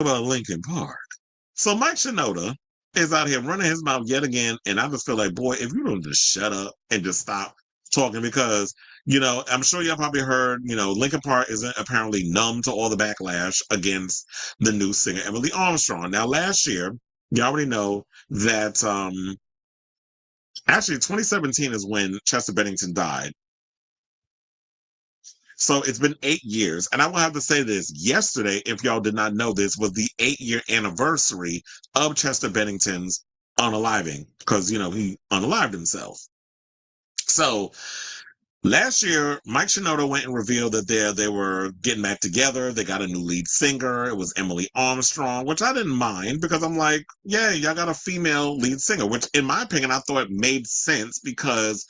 about Linkin Park. So Mike Shinoda is out here running his mouth yet again, and I just feel like, boy, if you don't just shut up and just stop talking, because I'm sure y'all probably heard, Linkin Park isn't apparently numb to all the backlash against the new singer Emily Armstrong. Now, last year, you already know that actually 2017 is when Chester Bennington died. So it's been 8 years. And I will have to say this, yesterday, if y'all did not know this, was the 8-year anniversary of Chester Bennington's unaliving, because, he unalived himself. So last year, Mike Shinoda went and revealed that they were getting back together. They got a new lead singer. It was Emily Armstrong, which I didn't mind, because I'm like, yeah, y'all got a female lead singer, which in my opinion, I thought made sense, because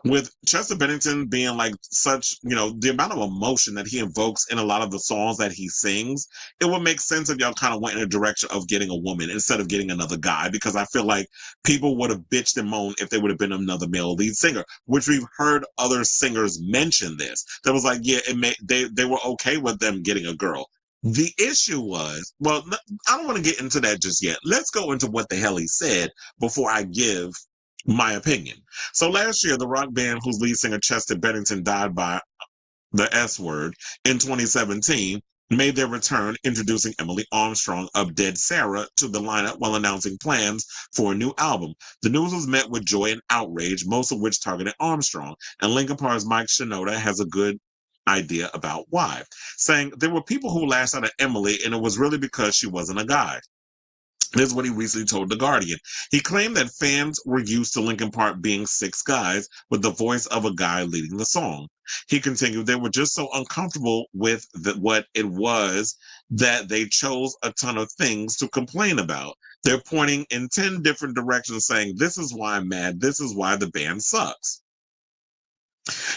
with Chester Bennington being like such, the amount of emotion that he invokes in a lot of the songs that he sings, it would make sense if y'all kind of went in a direction of getting a woman instead of getting another guy, because I feel like people would have bitched and moaned if they would have been another male lead singer, which we've heard other singers mention this. That was like, yeah, they were okay with them getting a girl. The issue was, well, I don't want to get into that just yet. Let's go into what the hell he said before I give my opinion. So last year, the rock band whose lead singer Chester Bennington died by the S word in 2017 made their return, introducing Emily Armstrong of Dead Sarah to the lineup while announcing plans for a new album. The news was met with joy and outrage, most of which targeted Armstrong. And Linkin Park's Mike Shinoda has a good idea about why, saying there were people who lashed out at Emily, and it was really because she wasn't a guy. This is what he recently told The Guardian. He claimed that fans were used to Linkin Park being 6 guys with the voice of a guy leading the song. He continued, they were just so uncomfortable with what it was that they chose a ton of things to complain about. They're pointing in 10 different directions saying, this is why I'm mad. This is why the band sucks.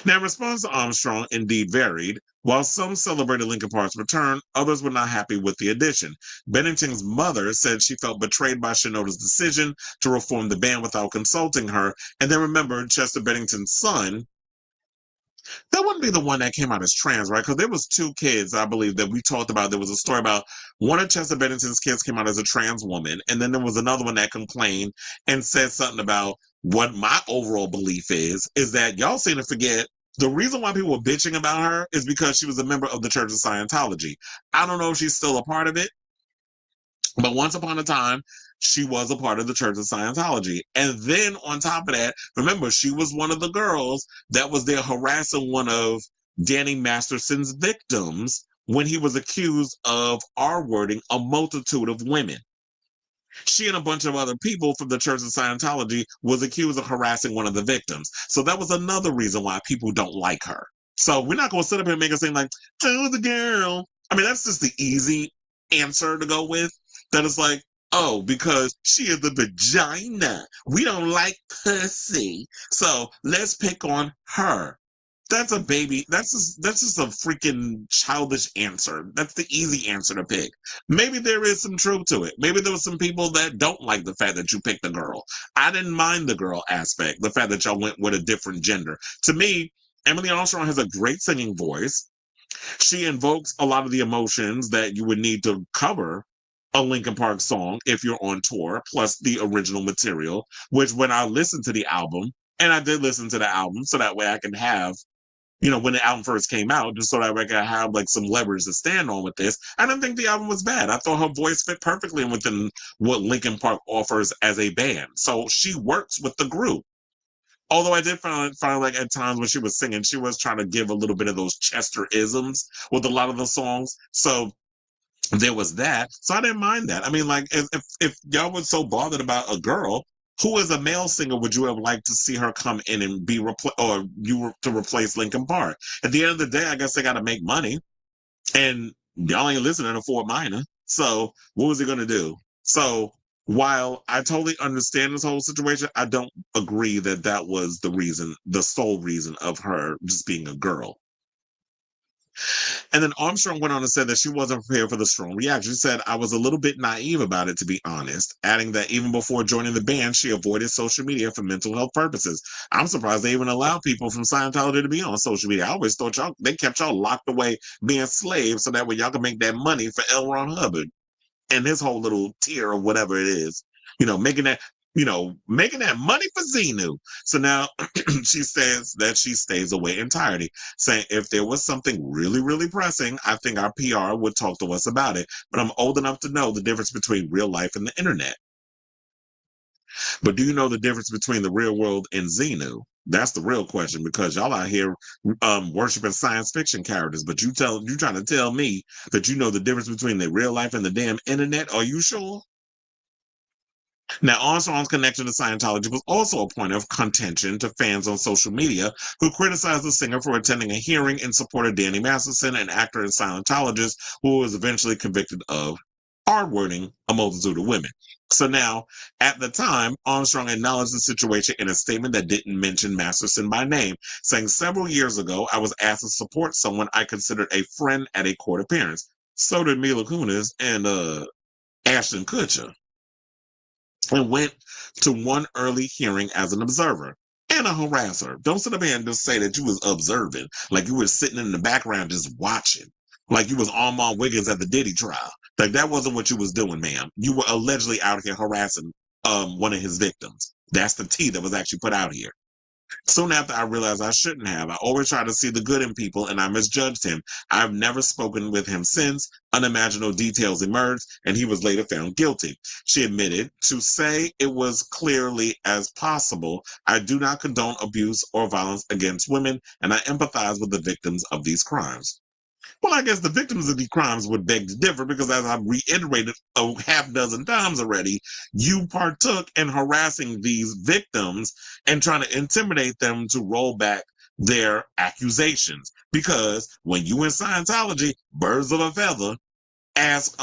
Now, response to Armstrong indeed varied. While some celebrated Linkin Park's return, others were not happy with the addition. Bennington's mother said she felt betrayed by Shinoda's decision to reform the band without consulting her. And then remember, Chester Bennington's son, that wouldn't be the one that came out as trans, right? Because there was 2 kids, I believe, that we talked about. There was a story about one of Chester Bennington's kids came out as a trans woman, and then there was another one that complained and said something about what my overall belief is that y'all seem to forget the reason why people were bitching about her is because she was a member of the Church of Scientology. I don't know if she's still a part of it, but once upon a time, she was a part of the Church of Scientology. And then on top of that, remember, she was one of the girls that was there harassing one of Danny Masterson's victims when he was accused of R-wording a multitude of women. She and a bunch of other people from the Church of Scientology was accused of harassing one of the victims. So that was another reason why people don't like her. So we're not going to sit up here and make it seem like, oh, the girl. I mean, that's just the easy answer to go with. That is like, oh, because she is the vagina. We don't like pussy. So let's pick on her. That's a baby. That's just a freaking childish answer. That's the easy answer to pick. Maybe there is some truth to it. Maybe there was some people that don't like the fact that you picked a girl. I didn't mind the girl aspect, the fact that y'all went with a different gender. To me, Emily Armstrong has a great singing voice. She invokes a lot of the emotions that you would need to cover a Linkin Park song if you're on tour, plus the original material, which when I listened to the album, and I did listen to the album, so that way I can have when the album first came out, just so that I could have like some leverage to stand on with this. I didn't think the album was bad. I thought her voice fit perfectly within what Linkin Park offers as a band. So she works with the group. Although I did find like at times when she was singing, she was trying to give a little bit of those Chester-isms with a lot of the songs. So there was that. So I didn't mind that. I mean, like if y'all were so bothered about a girl, who as a male singer would you have liked to see her come in and be or you were to replace Linkin Park? At the end of the day, I guess they got to make money, and y'all ain't listening to Fort Minor. So what was he gonna do? So while I totally understand this whole situation, I don't agree that that was the reason, the sole reason of her just being a girl. And then Armstrong went on and said that she wasn't prepared for the strong reaction. She said, I was a little bit naive about it, to be honest, adding that even before joining the band, she avoided social media for mental health purposes. I'm surprised they even allow people from Scientology to be on social media. I always thought they kept y'all locked away being slaves so that way y'all can make that money for L. Ron Hubbard. and his whole little tier or whatever it is, making that, making that money for Xenu. So now she says that she stays away entirely, saying if there was something really, really pressing, I think our PR would talk to us about it. But I'm old enough to know the difference between real life and the internet. But do you know the difference between the real world and Xenu? That's the real question, because y'all out here worshiping science fiction characters, but you trying to tell me that you know the difference between the real life and the damn internet. Are you sure? Now, Armstrong's connection to Scientology was also a point of contention to fans on social media who criticized the singer for attending a hearing in support of Danny Masterson, an actor and Scientologist who was eventually convicted of R-wording a multitude of women. So now, at the time, Armstrong acknowledged the situation in a statement that didn't mention Masterson by name, saying, "Several years ago, I was asked to support someone I considered a friend at a court appearance. So did Mila Kunis and Ashton Kutcher, and went to one early hearing as an observer and a harasser." Don't sit up here and just say that you was observing, like you were sitting in the background just watching, like you was Armand Wiggins at the Diddy trial. Like that wasn't what you was doing, ma'am. You were allegedly out here harassing one of his victims. That's the tea that was actually put out here. Soon after I realized I shouldn't have, I always try to see the good in people and I misjudged him. I've never spoken with him since. Unimaginable details emerged and he was later found guilty. She admitted, "To say it was clearly as possible, I do not condone abuse or violence against women and I empathize with the victims of these crimes." Well, I guess the victims of these crimes would beg to differ because, as I've reiterated a half dozen times already, you partook in harassing these victims and trying to intimidate them to roll back their accusations. Because when you in Scientology, birds of a feather, ask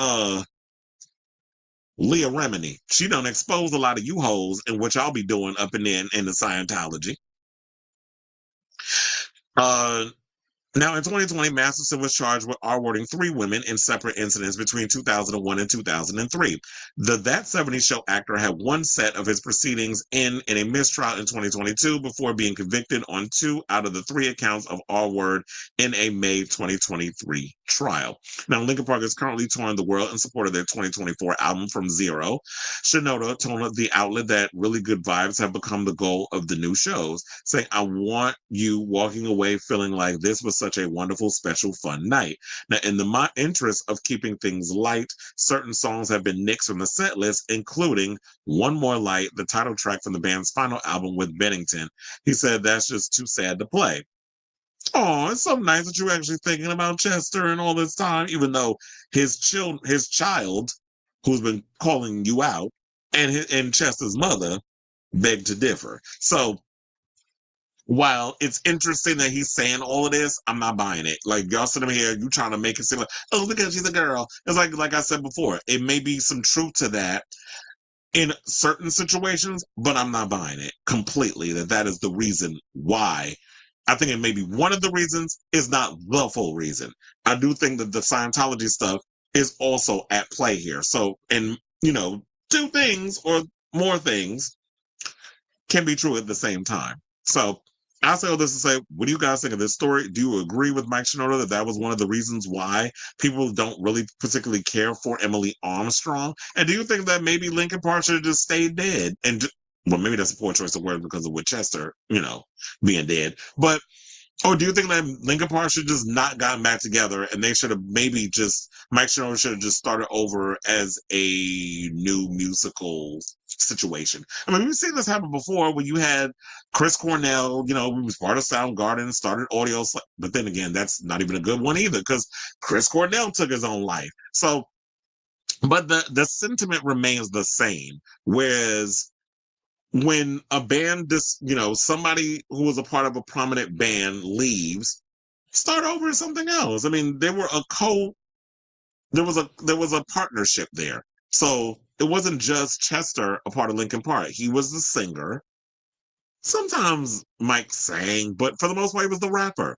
Leah Remini. She done exposed a lot of you hoes in what y'all be doing up in there in the Scientology. Uh, Now, in 2020, Masterson was charged with R-wording 3 women in separate incidents between 2001 and 2003. The That 70s Show actor had one set of his proceedings in a mistrial in 2022 before being convicted on 2 out of the 3 accounts of R-word in a May 2023 trial. Now, Linkin Park is currently touring the world in support of their 2024 album From Zero. Shinoda told the outlet that really good vibes have become the goal of the new shows, saying, "I want you walking away feeling like this was such a wonderful, special, fun night." Now, in the interest of keeping things light, certain songs have been nixed from the set list, including One More Light, the title track from the band's final album with Bennington. He said that's just too sad to play. Oh, it's so nice that you're actually thinking about Chester and all this time, even though his child, who's been calling you out, and Chester's mother beg to differ. So while it's interesting that he's saying all of this, I'm not buying it. Like y'all sitting here, you trying to make it seem like, oh, because she's a girl. It's like I said before, it may be some truth to that in certain situations, but I'm not buying it completely. That is the reason why. I think it may be one of the reasons, is not the full reason. I do think that the Scientology stuff is also at play here. So, and two things or more things can be true at the same time. So I say all this to say, what do you guys think of this story? Do you agree with Mike Shinoda that was one of the reasons why people don't really particularly care for Emily Armstrong? And do you think that maybe Linkin Park should have just stayed dead? Well, maybe that's a poor choice of words because of Winchester, being dead. But or do you think that Linkin Park should just not gotten back together and they should have maybe just Mike Shinoda should have just started over as a new musical situation? I mean, we've seen this happen before when you had Chris Cornell, who was part of Soundgarden, started Audio, but then again, that's not even a good one either because Chris Cornell took his own life. So, but the sentiment remains the same. Whereas when a band, somebody who was a part of a prominent band leaves, start over as something else. I mean, there was a partnership there. So it wasn't just Chester a part of Linkin Park. He was the singer. Sometimes Mike sang, but for the most part, he was the rapper.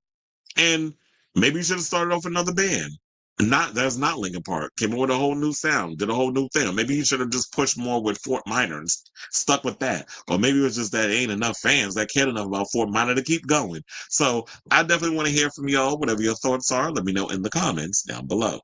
And maybe you should have started off another band. That's not Linkin Park. Came up with a whole new sound, did a whole new thing. Or maybe you should have just pushed more with Fort Minor and stuck with that. Or maybe it was just that ain't enough fans that cared enough about Fort Minor to keep going. So I definitely want to hear from y'all. Whatever your thoughts are, let me know in the comments down below.